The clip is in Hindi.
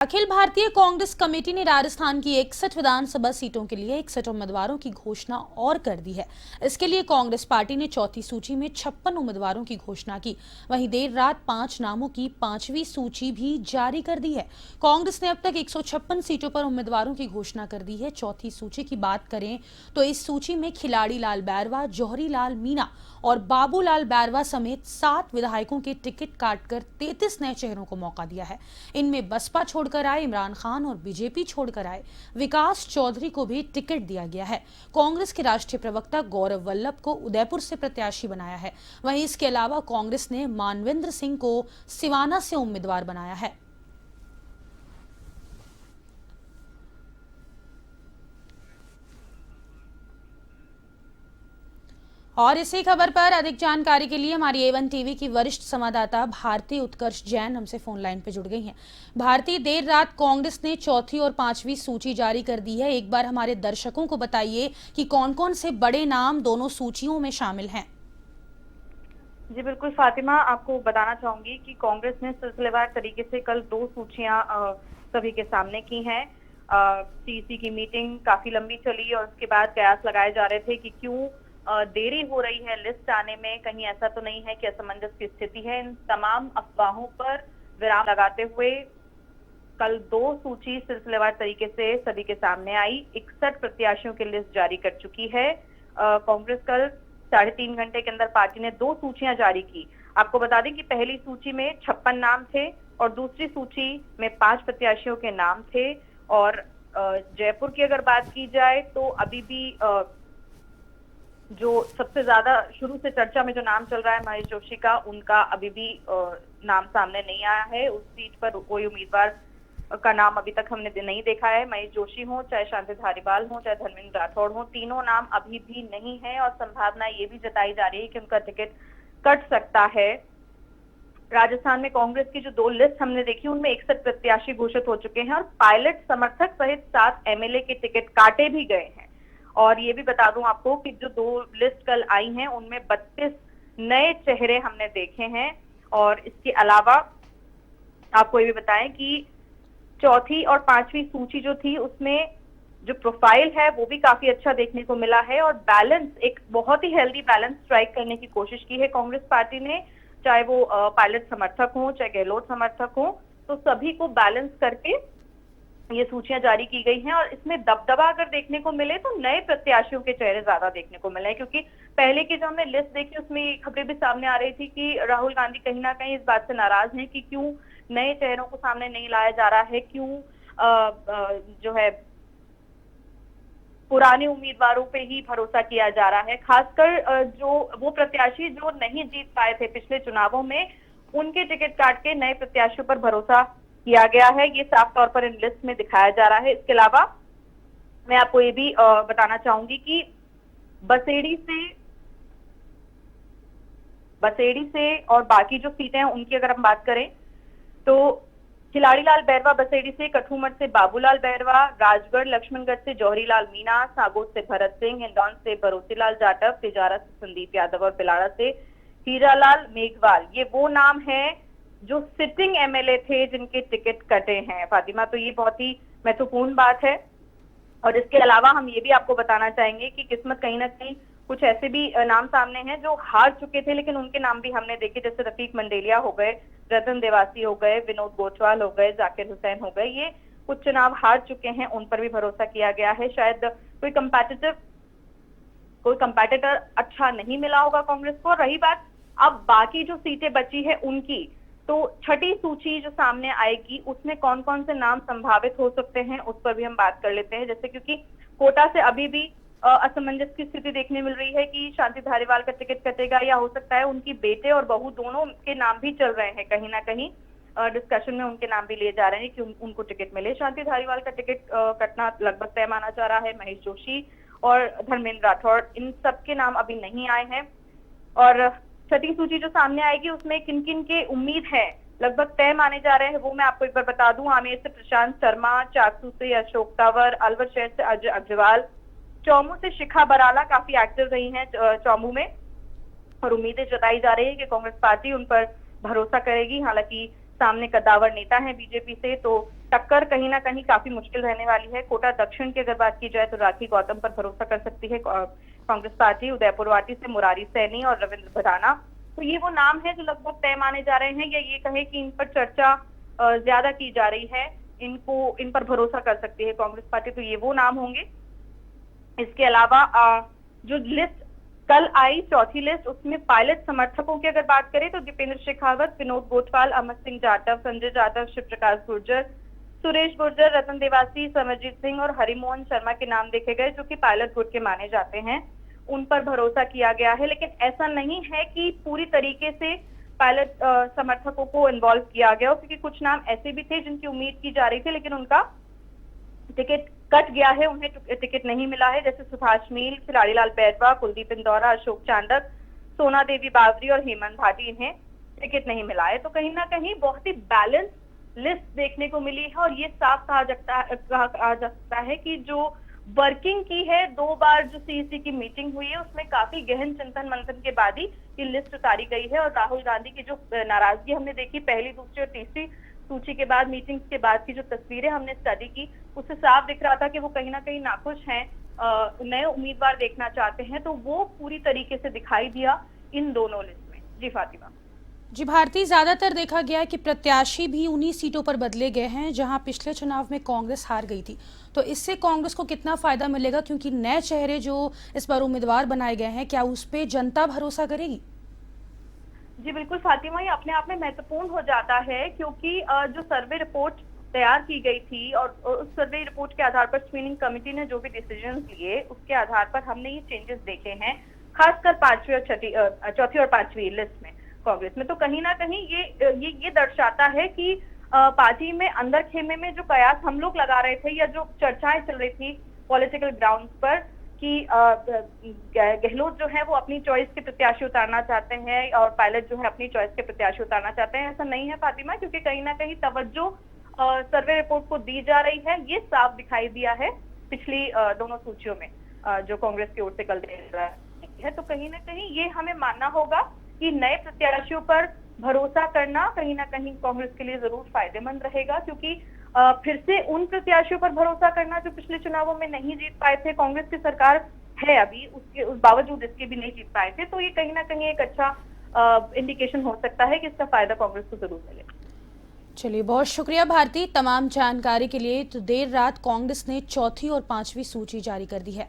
अखिल भारतीय कांग्रेस कमेटी ने राजस्थान की 61 विधानसभा सीटों के लिए 61 उम्मीदवारों की घोषणा और कर दी है। इसके लिए कांग्रेस पार्टी ने चौथी सूची में 56 उम्मीदवारों की घोषणा की। वहीं देर रात 5 नामों की 5वीं सूची भी जारी कर दी है। कांग्रेस ने अब तक 156 सीटों पर उम्मीदवारों की घोषणा कर दी है। चौथी सूची की बात करें तो इस सूची में खिलाड़ी लाल बैरवा, जौहरी लाल मीणा और बाबूलाल बैरवा समेत 7 विधायकों के टिकट काटकर 33 नए चेहरों को मौका दिया है। इनमें बसपा छोड़कर आए इमरान खान और बीजेपी छोड़कर आए विकास चौधरी को भी टिकट दिया गया है। कांग्रेस के राष्ट्रीय प्रवक्ता गौरव वल्लभ को उदयपुर से प्रत्याशी बनाया है। वहीं इसके अलावा कांग्रेस ने मानवेंद्र सिंह को सिवाना से उम्मीदवार बनाया है। और इसी खबर पर अधिक जानकारी के लिए हमारी A1 टीवी की वरिष्ठ संवाददाता भारती उत्कर्ष जैन हमसे फोन लाइन पर जुड़ गई हैं। भारती, देर रात कांग्रेस ने चौथी और 5वीं सूची जारी कर दी है। एक बार हमारे दर्शकों को बताइए कि कौन कौन से बड़े नाम दोनों सूचियों में शामिल हैं। जी बिल्कुल फातिमा, आपको बताना चाहूंगी कि कांग्रेस ने सिलसिलेवार तरीके से कल 2 सूचियां सभी के सामने की हैं। सीसी की मीटिंग काफी लंबी चली और उसके बाद कयास लगाए जा रहे थे कि क्यों देरी हो रही है लिस्ट आने में, कहीं ऐसा तो नहीं है कि असमंजस की स्थिति है। इन तमाम अफवाहों पर विराम लगाते हुए कल 2 सूची सिलसिलेवार तरीके से सभी के सामने आई। 61 प्रत्याशियों की लिस्ट जारी कर चुकी है। कांग्रेस कल 3.5 घंटे के अंदर पार्टी ने 2 सूचियां जारी की। आपको बता दें कि पहली सूची में 56 नाम थे और दूसरी सूची में 5 प्रत्याशियों के नाम थे। और जयपुर की अगर बात की जाए तो अभी भी जो सबसे ज्यादा शुरू से चर्चा में जो नाम चल रहा है महेश जोशी का, उनका अभी भी नाम सामने नहीं आया है। उस सीट पर कोई उम्मीदवार का नाम अभी तक हमने नहीं देखा है। महेश जोशी हो, चाहे शांति धारीवाल हो, चाहे धर्मेंद्र राठौड़ हो, तीनों नाम अभी भी नहीं है और संभावना ये भी जताई जा रही है कि उनका टिकट कट सकता है। राजस्थान में कांग्रेस की जो 2 लिस्ट हमने देखी उनमें 61 प्रत्याशी घोषित हो चुके हैं और पायलट समर्थक सहित 7 MLA के टिकट काटे भी गए हैं। और ये भी बता दूं आपको कि जो 2 लिस्ट कल आई हैं उनमें 32 नए चेहरे हमने देखे हैं। और इसके अलावा आपको ये भी बताएं कि चौथी और 5वीं सूची जो थी उसमें जो प्रोफाइल है वो भी काफी अच्छा देखने को मिला है और बैलेंस, एक बहुत ही हेल्दी बैलेंस स्ट्राइक करने की कोशिश की है कांग्रेस पार्टी ने। चाहे वो पायलट समर्थक हो, चाहे गहलोत समर्थक हो, तो सभी को बैलेंस करके ये सूचियां जारी की गई हैं। और इसमें दबदबा अगर देखने को मिले तो नए प्रत्याशियों के चेहरे ज्यादा देखने को मिले हैं, क्योंकि पहले की जो हमने लिस्ट देखी उसमें खबरें भी सामने आ रही थी कि राहुल गांधी कहीं ना कहीं इस बात से नाराज हैं कि क्यों नए चेहरों को सामने नहीं लाया जा रहा है, क्यों जो है पुराने उम्मीदवारों पे ही भरोसा किया जा रहा है। खासकर जो वो प्रत्याशी जो नहीं जीत पाए थे पिछले चुनावों में, उनके टिकट काट के नए प्रत्याशियों पर भरोसा किया गया है। ये साफ तौर पर इन लिस्ट में दिखाया जा रहा है। इसके अलावा मैं आपको ये भी बताना चाहूंगी कि बसेड़ी से और बाकी जो सीटें हैं उनकी अगर हम बात करें तो खिलाड़ी लाल बैरवा बसेड़ी से, कठूमठ से बाबूलाल बैरवा, राजगढ़ लक्ष्मणगढ़ से जौहरी लाल मीणा, सागोट से भरत सिंह, हिंडौन से भरोसेलाल जाटव, तिजारा से संदीप यादव और पिलाड़ा से हीरालाल मेघवाल, ये वो नाम है जो सिटिंग MLA थे जिनके टिकट कटे हैं फातिमा। तो ये बहुत ही महत्वपूर्ण बात है। और इसके अलावा हम ये भी आपको बताना चाहेंगे कि किस्मत कहीं ना कहीं कुछ ऐसे भी नाम सामने हैं जो हार चुके थे, लेकिन उनके नाम भी हमने देखे, जैसे रफीक मंडेलिया हो गए, रतन देवासी हो गए, विनोद गोचवाल हो गए, जाकिर हुसैन हो गए। ये कुछ चुनाव हार चुके हैं, उन पर भी भरोसा किया गया है। शायद कोई कंपेटिटर अच्छा नहीं मिला होगा कांग्रेस को। रही बात अब बाकी जो सीटें बची है उनकी, तो छठी सूची जो सामने आएगी उसमें कौन कौन से नाम संभावित हो सकते हैं उस पर भी हम बात कर लेते हैं। जैसे क्योंकि कोटा से अभी भी असमंजस की स्थिति देखने मिल रही है कि शांति धारीवाल का टिकट कटेगा या हो सकता है उनकी बेटे और बहू दोनों के नाम भी चल रहे हैं, कहीं ना कहीं डिस्कशन में उनके नाम भी लिए जा रहे हैं कि उनको टिकट मिले। शांति धारीवाल का टिकट कटना लगभग तय माना जा रहा है। महेश जोशी और धर्मेंद्र राठौड़, इन सबके नाम अभी नहीं आए हैं। और छठी सूची जो सामने आएगी उसमें किन किन के उम्मीद है लगभग तय माने जा रहे हैं वो मैं आपको एक बार बता दूं। आमेर से प्रशांत शर्मा, चाकसू से अशोक तंवर, अलवर शहर से अजय अग्रवाल, चौमू से शिखा बराला काफी एक्टिव रही हैं चौमू में, और उम्मीदें जताई जा रही है कि कांग्रेस पार्टी उन पर भरोसा करेगी। हालांकि सामने कद्दावर नेता है बीजेपी से, तो टक्कर कहीं ना कहीं काफी मुश्किल रहने वाली है। कोटा दक्षिण की अगर बात की जाए तो राखी गौतम पर भरोसा कर सकती है कांग्रेस पार्टी। उदयपुर वाटी से मुरारी सैनी और रविंद्र भदाना, तो ये वो नाम है जो लगभग तय माने जा रहे हैं, या ये कहे कि इन पर चर्चा ज्यादा की जा रही है, इन पर भरोसा कर सकती है कांग्रेस पार्टी, तो ये वो नाम होंगे। इसके अलावा जो लिस्ट कल आई, चौथी लिस्ट, उसमें पायलट समर्थकों की अगर बात करें तो दीपेंद्र शेखावत, विनोद गोठवाल, अमर सिंह जाटव, संजय जाटव, शिव प्रकाश गुर्जर, सुरेश गुर्जर, रतन देवासी, समरजीत सिंह और हरिमोहन शर्मा के नाम देखे गए, जो कि पायलट गुट के माने जाते हैं। उन पर भरोसा किया गया है, लेकिन ऐसा नहीं है कि पूरी तरीके से पायलट समर्थकों को इन्वॉल्व किया गया हो, क्योंकि कुछ नाम ऐसे भी थे जिनकी उम्मीद की जा रही थी लेकिन उनका टिकट कट गया है, उन्हें टिकट नहीं मिला है, जैसे सुभाष मील, खिलाड़ी लाल पैरवा, कुलदीप इंदौरा, अशोक चांडक, सोना देवी बावरी और हेमंत भाटी, इन्हें टिकट नहीं मिला है। तो कहीं ना कहीं बहुत ही बैलेंस लिस्ट देखने को मिली है, और ये साफ कहा जा सकता है कि जो वर्किंग की है, 2 बार जो सीईसी की मीटिंग हुई है उसमें काफी गहन चिंतन मंथन के बाद ही ये लिस्ट उतारी गई है। और राहुल गांधी की जो नाराजगी हमने देखी पहली, दूसरी और तीसरी सूची के बाद, मीटिंग्स के बाद की जो तस्वीरें हमने स्टडी की, उससे साफ दिख रहा था कि वो कहीं ना कहीं नाखुश हैं, नए उम्मीदवार देखना चाहते हैं, तो वो पूरी तरीके से दिखाई दिया इन दोनों लिस्ट में। जी फातिमा। जी भारती, ज्यादातर देखा गया है कि प्रत्याशी भी उन्हीं सीटों पर बदले गए हैं जहां पिछले चुनाव में कांग्रेस हार गई थी, तो इससे कांग्रेस को कितना फायदा मिलेगा, क्योंकि नए चेहरे जो इस बार उम्मीदवार बनाए गए हैं, क्या उस पर जनता भरोसा करेगी? जी बिल्कुल फातिमा, ये अपने आप में महत्वपूर्ण हो जाता है, क्योंकि जो सर्वे रिपोर्ट तैयार की गई थी और उस सर्वे रिपोर्ट के आधार पर स्क्रीनिंग कमेटी ने जो भी डिसीजन लिए, उसके आधार पर हमने ये चेंजेस देखे हैं, खासकर चौथी और पांचवी लिस्ट में कांग्रेस में। तो कहीं ना कहीं ये दर्शाता है कि पार्टी में अंदर खेमे में जो कयास हम लोग लगा रहे थे, या जो चर्चाएं चल रही थी पॉलिटिकल ग्राउंड पर कि गहलोत जो है वो अपनी चॉइस के प्रत्याशी उतारना चाहते हैं और पायलट जो है अपनी चॉइस के प्रत्याशी उतारना चाहते हैं, ऐसा नहीं है फातिमा, क्योंकि कहीं ना कहीं तवज्जो सर्वे रिपोर्ट को दी जा रही है। ये साफ दिखाई दिया है पिछली दोनों सूचियों में जो कांग्रेस की ओर से कल दे रहा है। तो कहीं ना कहीं ये हमें मानना होगा कि नए प्रत्याशियों पर भरोसा करना कहीं ना कहीं कांग्रेस के लिए जरूर फायदेमंद रहेगा, क्योंकि फिर से उन प्रत्याशियों पर भरोसा करना जो पिछले चुनावों में नहीं जीत पाए थे, कांग्रेस की सरकार है अभी, उस बावजूद इसके भी नहीं जीत पाए थे, तो ये कहीं ना कहीं एक अच्छा इंडिकेशन हो सकता है कि इसका फायदा कांग्रेस को जरूर मिले। चलिए, बहुत शुक्रिया भारती तमाम जानकारी के लिए। तो देर रात कांग्रेस ने चौथी और पांचवी सूची जारी कर दी है।